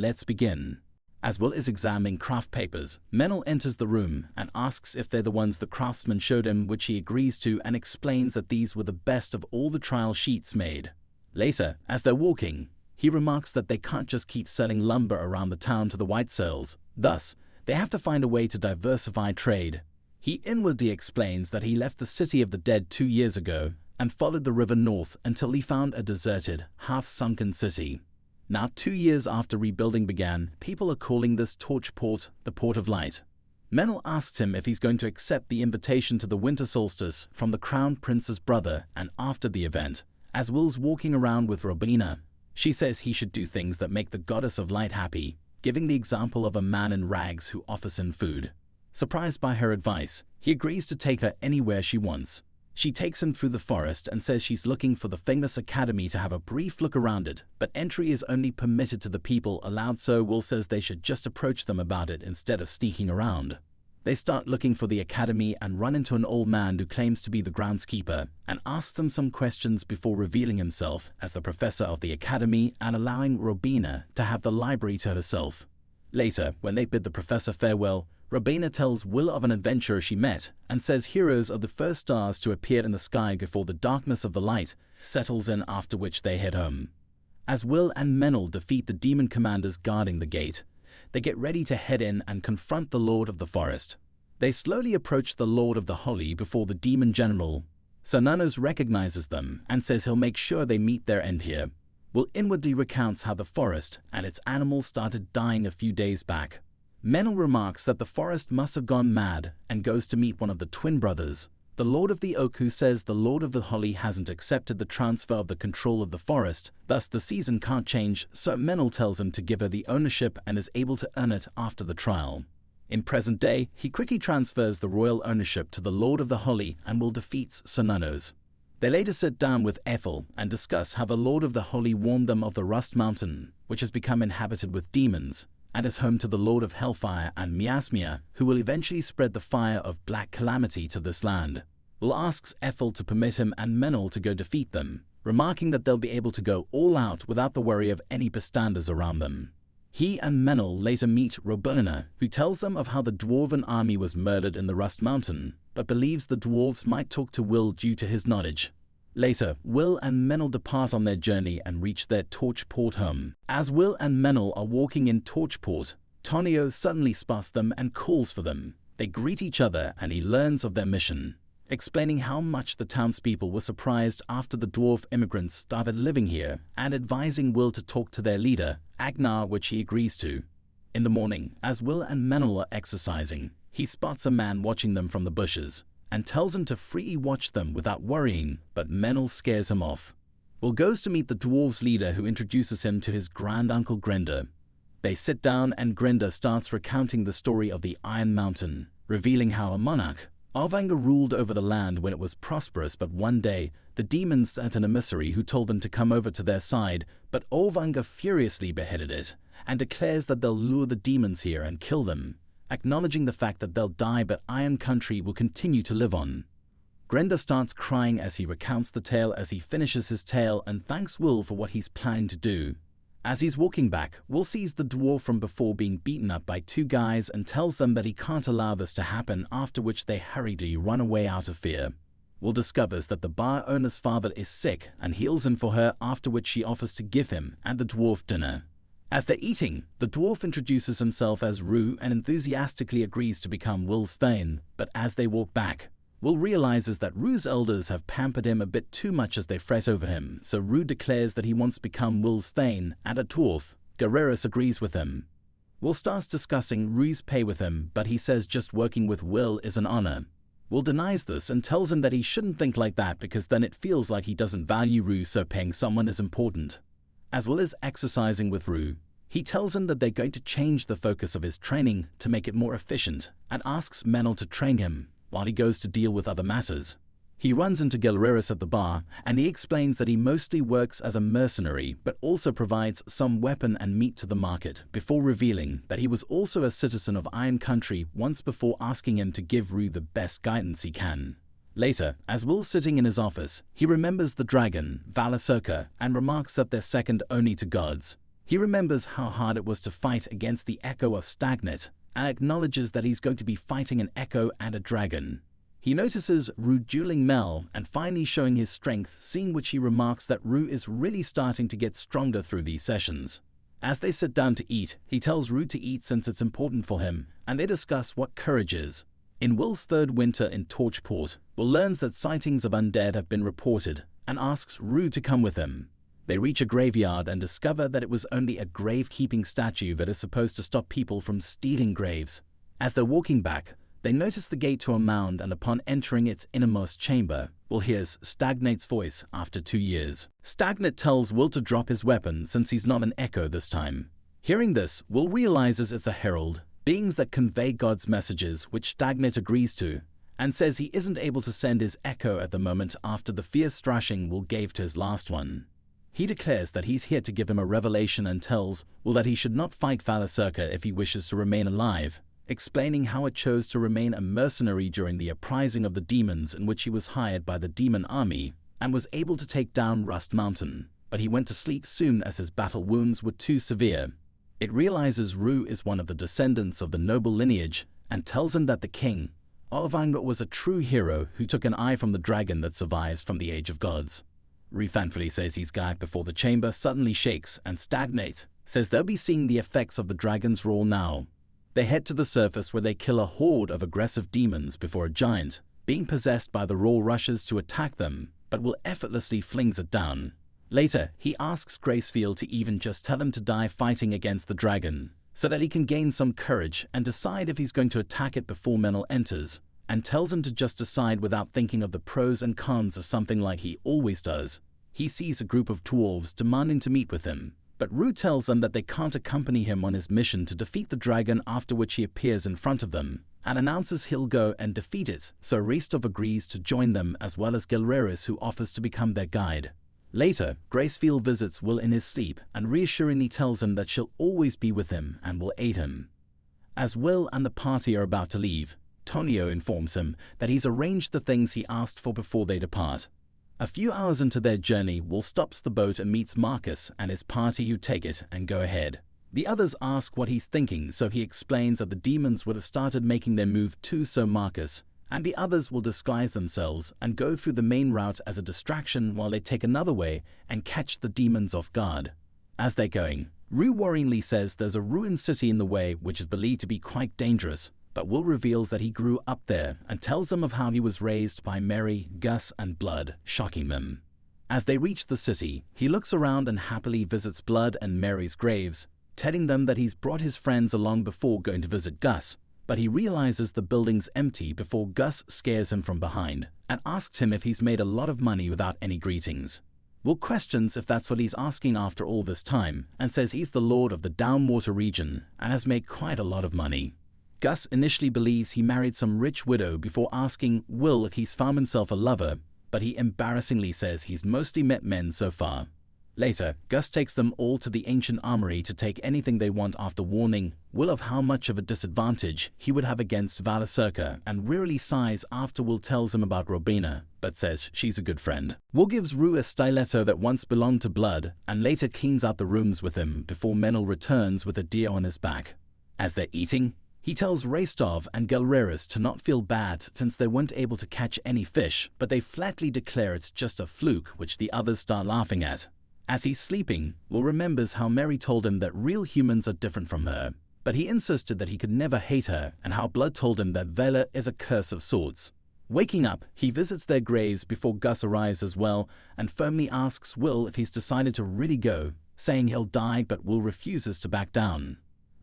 Let's begin. As Will is examining craft papers, Menel enters the room and asks if they're the ones the craftsman showed him, which he agrees to and explains that these were the best of all the trial sheets made. Later, as they're walking, he remarks that they can't just keep selling lumber around the town to the white sales. Thus, they have to find a way to diversify trade. He inwardly explains that he left the city of the dead 2 years ago and followed the river north until he found a deserted, half-sunken city. Now 2 years after rebuilding began, people are calling this torch port the Port of Light. Menel asks him if he's going to accept the invitation to the winter solstice from the Crown Prince's brother, and after the event, as Will's walking around with Robina, she says he should do things that make the goddess of light happy, giving the example of a man in rags who offers him food. Surprised by her advice, he agrees to take her anywhere she wants. She takes him through the forest and says she's looking for the famous academy to have a brief look around it, but entry is only permitted to the people allowed, so Will says they should just approach them about it instead of sneaking around. They start looking for the academy and run into an old man who claims to be the groundskeeper and asks them some questions before revealing himself as the professor of the academy and allowing Robina to have the library to herself. Later, when they bid the professor farewell, Robina tells Will of an adventurer she met and says heroes are the first stars to appear in the sky before the darkness of the light settles in, after which they head home. As Will and Menel defeat the demon commanders guarding the gate, they get ready to head in and confront the Lord of the Forest. They slowly approach the Lord of the Holly before the demon general. Cernunnos recognizes them and says he'll make sure they meet their end here. Will inwardly recounts how the forest and its animals started dying a few days back. Menel remarks that the forest must have gone mad and goes to meet one of the twin brothers, the Lord of the Oak, who says the Lord of the Holly hasn't accepted the transfer of the control of the forest, thus the season can't change, so Menel tells him to give her the ownership and is able to earn it after the trial. In present day, he quickly transfers the royal ownership to the Lord of the Holly and Will defeats Cernunnos. They later sit down with Ethel and discuss how the Lord of the Holly warned them of the Rust Mountain, which has become inhabited with demons, and is home to the Lord of Hellfire and Miasmia, who will eventually spread the fire of black calamity to this land. Will asks Ethel to permit him and Menel to go defeat them, remarking that they'll be able to go all out without the worry of any bystanders around them. He and Menel later meet Robina, who tells them of how the dwarven army was murdered in the Rust Mountain, but believes the dwarves might talk to Will due to his knowledge. Later, Will and Menel depart on their journey and reach their Torchport home. As Will and Menel are walking in Torchport, Tonio suddenly spots them and calls for them. They greet each other and he learns of their mission, explaining how much the townspeople were surprised after the dwarf immigrants started living here and advising Will to talk to their leader, Agnar, which he agrees to. In the morning, as Will and Menel are exercising, he spots a man watching them from the bushes and tells him to freely watch them without worrying, but Menel scares him off. Will goes to meet the dwarves' leader, who introduces him to his granduncle Grendr. They sit down and Grendr starts recounting the story of the Iron Mountain, revealing how a monarch, Olvanger, ruled over the land when it was prosperous, but one day the demons sent an emissary who told them to come over to their side, but Olvanger furiously beheaded it and declares that they'll lure the demons here and kill them, acknowledging the fact that they'll die but Iron Country will continue to live on. Grendr starts crying as he recounts the tale as he finishes his tale and thanks Will for what he's planning to do. As he's walking back, Will sees the dwarf from before being beaten up by 2 guys and tells them that he can't allow this to happen, after which they hurriedly run away out of fear. Will discovers that the bar owner's father is sick and heals him for her, after which she offers to give him and the dwarf dinner. As they're eating, the dwarf introduces himself as Rue and enthusiastically agrees to become Will's Thane, but as they walk back, Will realizes that Rue's elders have pampered him a bit too much as they fret over him, so Rue declares that he wants to become Will's Thane, and a dwarf, Guerreris, agrees with him. Will starts discussing Rue's pay with him, but he says just working with Will is an honor. Will denies this and tells him that he shouldn't think like that because then it feels like he doesn't value Rue, so paying someone is important. As Will is exercising with Rue, he tells him that they're going to change the focus of his training to make it more efficient and asks Menel to train him while he goes to deal with other matters. He runs into Guerreris at the bar and he explains that he mostly works as a mercenary but also provides some weapon and meat to the market, before revealing that he was also a citizen of Iron Country once before asking him to give Rue the best guidance he can. Later, as Will's sitting in his office, he remembers the dragon, Valasoka, and remarks that they're second only to gods. He remembers how hard it was to fight against the echo of Stagnate, and acknowledges that he's going to be fighting an echo and a dragon. He notices Rue dueling Mel and finally showing his strength, seeing which he remarks that Rue is really starting to get stronger through these sessions. As they sit down to eat, he tells Rue to eat since it's important for him, and they discuss what courage is. In Will's third winter in Torchport, Will learns that sightings of undead have been reported and asks Rue to come with him. They reach a graveyard and discover that it was only a grave-keeping statue that is supposed to stop people from stealing graves. As they're walking back, they notice the gate to a mound, and upon entering its innermost chamber, Will hears Stagnate's voice after 2 years. Stagnate tells Will to drop his weapon since he's not an echo this time. Hearing this, Will realizes it's a herald, beings that convey God's messages, which Stagnate agrees to, and says he isn't able to send his echo at the moment after the fierce thrashing Will gave to his last one. He declares that he's here to give him a revelation and tells Will that he should not fight Valasurka if he wishes to remain alive, explaining how it chose to remain a mercenary during the uprising of the demons in which he was hired by the demon army and was able to take down Rust Mountain, but he went to sleep soon as his battle wounds were too severe. It realizes Rue is one of the descendants of the noble lineage and tells him that the king, Orvanga, was a true hero who took an eye from the dragon that survives from the Age of Gods. Rue thankfully says he's gagged before the chamber suddenly shakes, and Stagnate says they'll be seeing the effects of the dragon's roar now. They head to the surface where they kill a horde of aggressive demons before a giant, being possessed by the roar, rushes to attack them, but Will effortlessly flings it down. Later, he asks Gracefield to even just tell him to die fighting against the dragon, so that he can gain some courage and decide if he's going to attack it before Menel enters, and tells him to just decide without thinking of the pros and cons of something like he always does. He sees a group of dwarves demanding to meet with him, but Rue tells them that they can't accompany him on his mission to defeat the dragon, after which he appears in front of them and announces he'll go and defeat it, so Restov agrees to join them, as well as Gilreris, who offers to become their guide. Later, Gracefield visits Will in his sleep and reassuringly tells him that she'll always be with him and will aid him. As Will and the party are about to leave, Tonio informs him that he's arranged the things he asked for before they depart. A few hours into their journey, Will stops the boat and meets Marcus and his party, who take it and go ahead. The others ask what he's thinking, so he explains that the demons would have started making their move too, so Marcus and the others will disguise themselves and go through the main route as a distraction while they take another way and catch the demons off guard. As they're going, Rue worryingly says there's a ruined city in the way which is believed to be quite dangerous, but Will reveals that he grew up there and tells them of how he was raised by Mary, Gus, and Blood, shocking them. As they reach the city, he looks around and happily visits Blood and Mary's graves, telling them that he's brought his friends along before going to visit Gus, but he realizes the building's empty before Gus scares him from behind and asks him if he's made a lot of money without any greetings. Will questions if that's what he's asking after all this time and says he's the lord of the Downwater region and has made quite a lot of money. Gus initially believes he married some rich widow before asking Will if he's found himself a lover, but he embarrassingly says he's mostly met men so far. Later, Gus takes them all to the ancient armory to take anything they want after warning Will of how much of a disadvantage he would have against Valasurka, and wearily sighs after Will tells him about Robina, but says she's a good friend. Will gives Rue a stiletto that once belonged to Blood and later cleans out the rooms with him before Menel returns with a deer on his back. As they're eating, he tells Restov and Gilreris to not feel bad since they weren't able to catch any fish, but they flatly declare it's just a fluke, which the others start laughing at. As he's sleeping, Will remembers how Mary told him that real humans are different from her, but he insisted that he could never hate her, and how Blood told him that Vela is a curse of sorts. Waking up, he visits their graves before Gus arrives as well, and firmly asks Will if he's decided to really go, saying he'll die, but Will refuses to back down.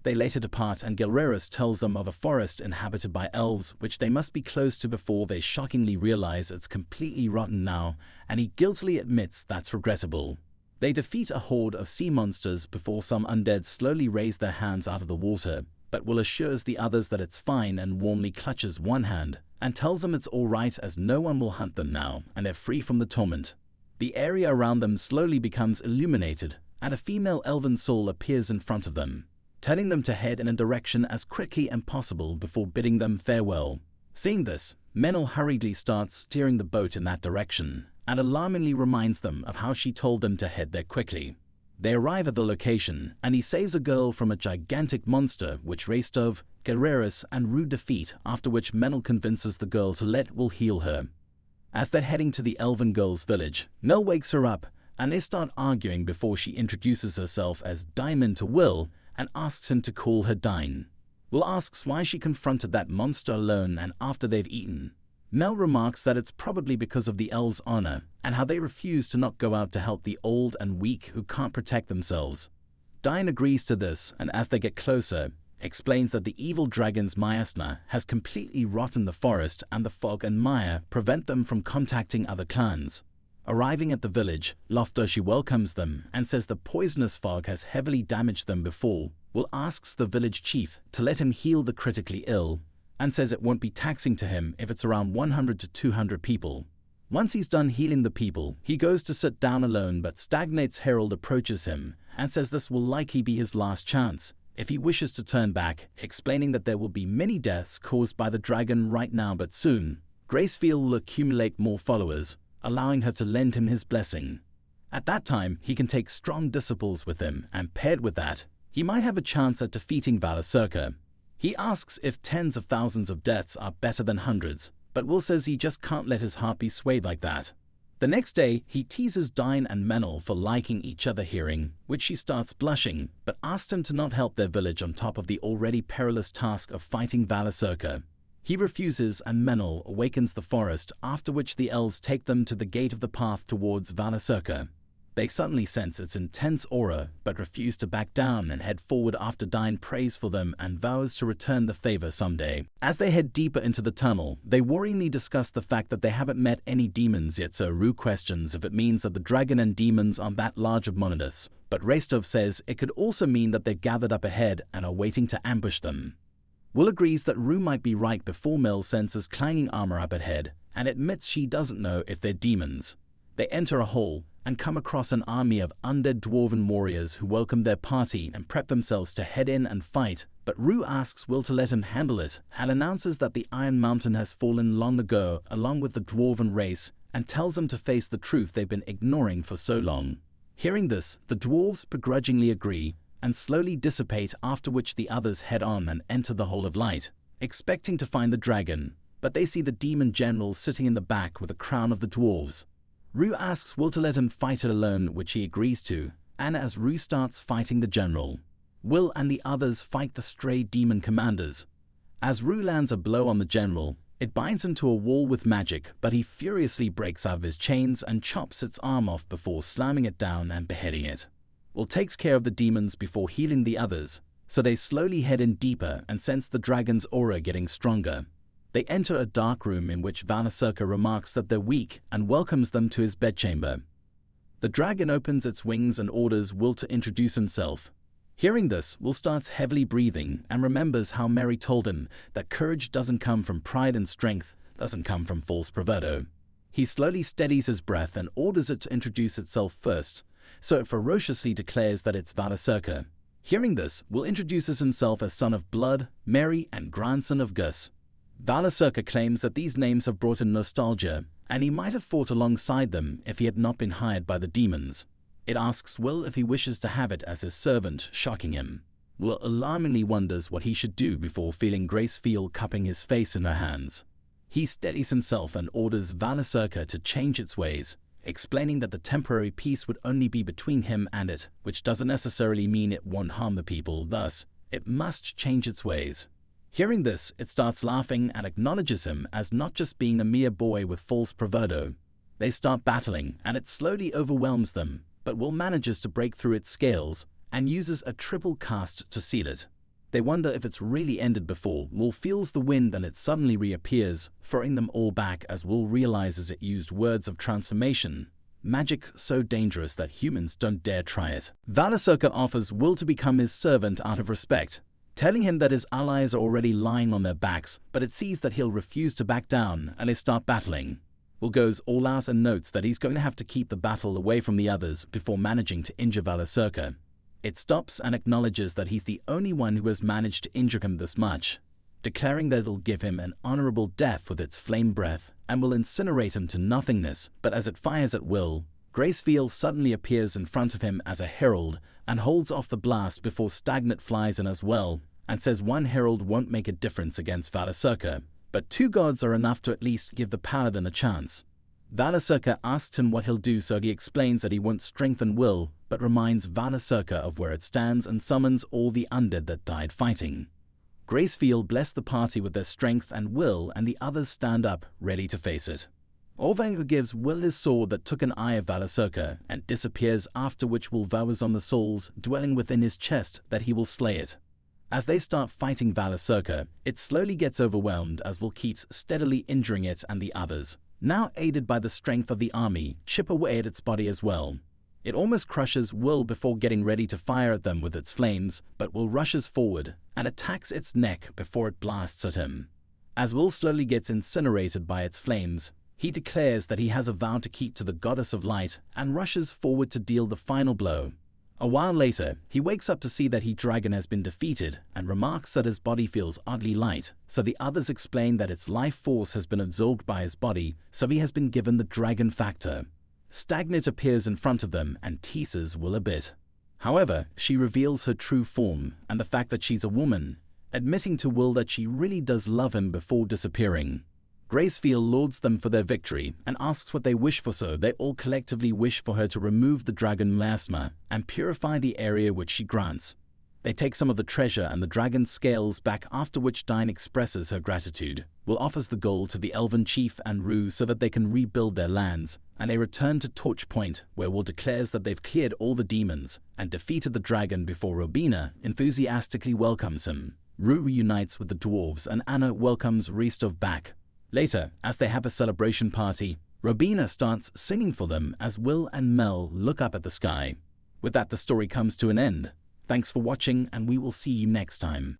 They later depart, and Gilreris tells them of a forest inhabited by elves which they must be close to before they shockingly realize it's completely rotten now, and he guiltily admits that's regrettable. They defeat a horde of sea monsters before some undead slowly raise their hands out of the water, but Will assures the others that it's fine and warmly clutches one hand and tells them it's all right as no one will hunt them now and they're free from the torment. The area around them slowly becomes illuminated and a female elven soul appears in front of them, telling them to head in a direction as quickly as possible before bidding them farewell. Seeing this, Menel hurriedly starts steering the boat in that direction and alarmingly reminds them of how she told them to head there quickly. They arrive at the location, and he saves a girl from a gigantic monster which Restov, Guerreras, and Rue defeat, after which Menel convinces the girl to let Will heal her. As they're heading to the elven girl's village, Mel wakes her up, and they start arguing before she introduces herself as Diamond to Will and asks him to call her Dine. Will asks why she confronted that monster alone and after they've eaten. Mel remarks that it's probably because of the elves' honor and how they refuse to not go out to help the old and weak who can't protect themselves. Dine agrees to this, and as they get closer, explains that the evil dragon's miasma has completely rotten the forest, and the fog and mire prevent them from contacting other clans. Arriving at the village, Loftoshi welcomes them and says the poisonous fog has heavily damaged them before. Will asks the village chief to let him heal the critically ill, and says it won't be taxing to him if it's around 100 to 200 people. Once he's done healing the people, he goes to sit down alone, but Stagnate's herald approaches him and says this will likely be his last chance if he wishes to turn back, explaining that there will be many deaths caused by the dragon right now, but soon Gracefield will accumulate more followers, allowing her to lend him his blessing. At that time, he can take strong disciples with him, and paired with that, he might have a chance at defeating Valasurka. He asks if tens of thousands of deaths are better than hundreds, but Will says he just can't let his heart be swayed like that. The next day, he teases Dine and Menel for liking each other, hearing which she starts blushing, but asks him to not help their village on top of the already perilous task of fighting Valasurka. He refuses, and Menel awakens the forest, after which the elves take them to the gate of the path towards Valasurka. They suddenly sense its intense aura, but refuse to back down and head forward after Dine prays for them and vows to return the favor someday. As they head deeper into the tunnel, they worryingly discuss the fact that they haven't met any demons yet, so Rue questions if it means that the dragon and demons are that large of monoliths, but Restov says it could also mean that they're gathered up ahead and are waiting to ambush them. Will agrees that Rue might be right before Mel senses clanging armor up ahead and admits she doesn't know if they're demons. They enter a hall and come across an army of undead dwarven warriors who welcome their party and prep themselves to head in and fight, but Rue asks Will to let him handle it and announces that the Iron Mountain has fallen long ago along with the dwarven race, and tells them to face the truth they've been ignoring for so long. Hearing this, the dwarves begrudgingly agree and slowly dissipate, after which the others head on and enter the Hall of Light, expecting to find the dragon, but they see the demon general sitting in the back with a crown of the dwarves. Rue asks Will to let him fight it alone, which he agrees to, and as Rue starts fighting the general, Will and the others fight the stray demon commanders. As Rue lands a blow on the general, it binds him to a wall with magic, but he furiously breaks out of his chains and chops its arm off before slamming it down and beheading it. Will takes care of the demons before healing the others, so they slowly head in deeper and sense the dragon's aura getting stronger. They enter a dark room in which Valasurka remarks that they're weak and welcomes them to his bedchamber. The dragon opens its wings and orders Will to introduce himself. Hearing this, Will starts heavily breathing and remembers how Mary told him that courage doesn't come from pride and strength doesn't come from false bravado. He slowly steadies his breath and orders it to introduce itself first, so it ferociously declares that it's Valasurka. Hearing this, Will introduces himself as son of Blood, Mary, and grandson of Gus. Valasurka claims that these names have brought him nostalgia, and he might have fought alongside them if he had not been hired by the demons. It asks Will if he wishes to have it as his servant, shocking him. Will alarmingly wonders what he should do before feeling Gracefield cupping his face in her hands. He steadies himself and orders Valasurka to change its ways, explaining that the temporary peace would only be between him and it, which doesn't necessarily mean it won't harm the people, thus, it must change its ways. Hearing this, it starts laughing and acknowledges him as not just being a mere boy with false bravado. They start battling, and it slowly overwhelms them, but Will manages to break through its scales and uses a triple cast to seal it. They wonder if it's really ended before Will feels the wind and it suddenly reappears, throwing them all back as Will realizes it used words of transformation. Magic's so dangerous that humans don't dare try it. Valasurka offers Will to become his servant out of respect, telling him that his allies are already lying on their backs, but it sees that he'll refuse to back down and they start battling. Will goes all out and notes that he's going to have to keep the battle away from the others before managing to injure Valasurka. It stops and acknowledges that he's the only one who has managed to injure him this much, declaring that it'll give him an honorable death with its flame breath and will incinerate him to nothingness, but as it fires at Will, Gracefield suddenly appears in front of him as a herald and holds off the blast before Stagnant flies in as well and says one herald won't make a difference against Valasurka, but 2 gods are enough to at least give the paladin a chance. Valasurka asks him what he'll do, so he explains that he won't strengthen will, but reminds Valasurka of where it stands and summons all the undead that died fighting. Gracefield bless the party with their strength and will, and the others stand up, ready to face it. Orvanger gives Will his sword that took an eye of Valasurka and disappears, after which Will vows on the souls dwelling within his chest that he will slay it. As they start fighting Valasurka, it slowly gets overwhelmed as Will keeps steadily injuring it, and the others, now aided by the strength of the army, chip away at its body as well. It almost crushes Will before getting ready to fire at them with its flames, but Will rushes forward and attacks its neck before it blasts at him. As Will slowly gets incinerated by its flames, he declares that he has a vow to keep to the goddess of light and rushes forward to deal the final blow. A while later, he wakes up to see that dragon has been defeated and remarks that his body feels oddly light, so the others explain that its life force has been absorbed by his body, so he has been given the dragon factor. Stagnant appears in front of them and teases Will a bit. However, she reveals her true form and the fact that she's a woman, admitting to Will that she really does love him before disappearing. Gracefield lauds them for their victory and asks what they wish for, so they all collectively wish for her to remove the dragon miasma and purify the area, which she grants. They take some of the treasure and the dragon's scales back, after which Dine expresses her gratitude. Will offers the gold to the elven chief and Rue so that they can rebuild their lands, and they return to Torch Point, where Will declares that they've cleared all the demons and defeated the dragon before Robina enthusiastically welcomes him. Rue reunites with the dwarves and Anna welcomes Ristov back. Later, as they have a celebration party, Robina starts singing for them as Will and Mel look up at the sky. With that, the story comes to an end. Thanks for watching, and we will see you next time.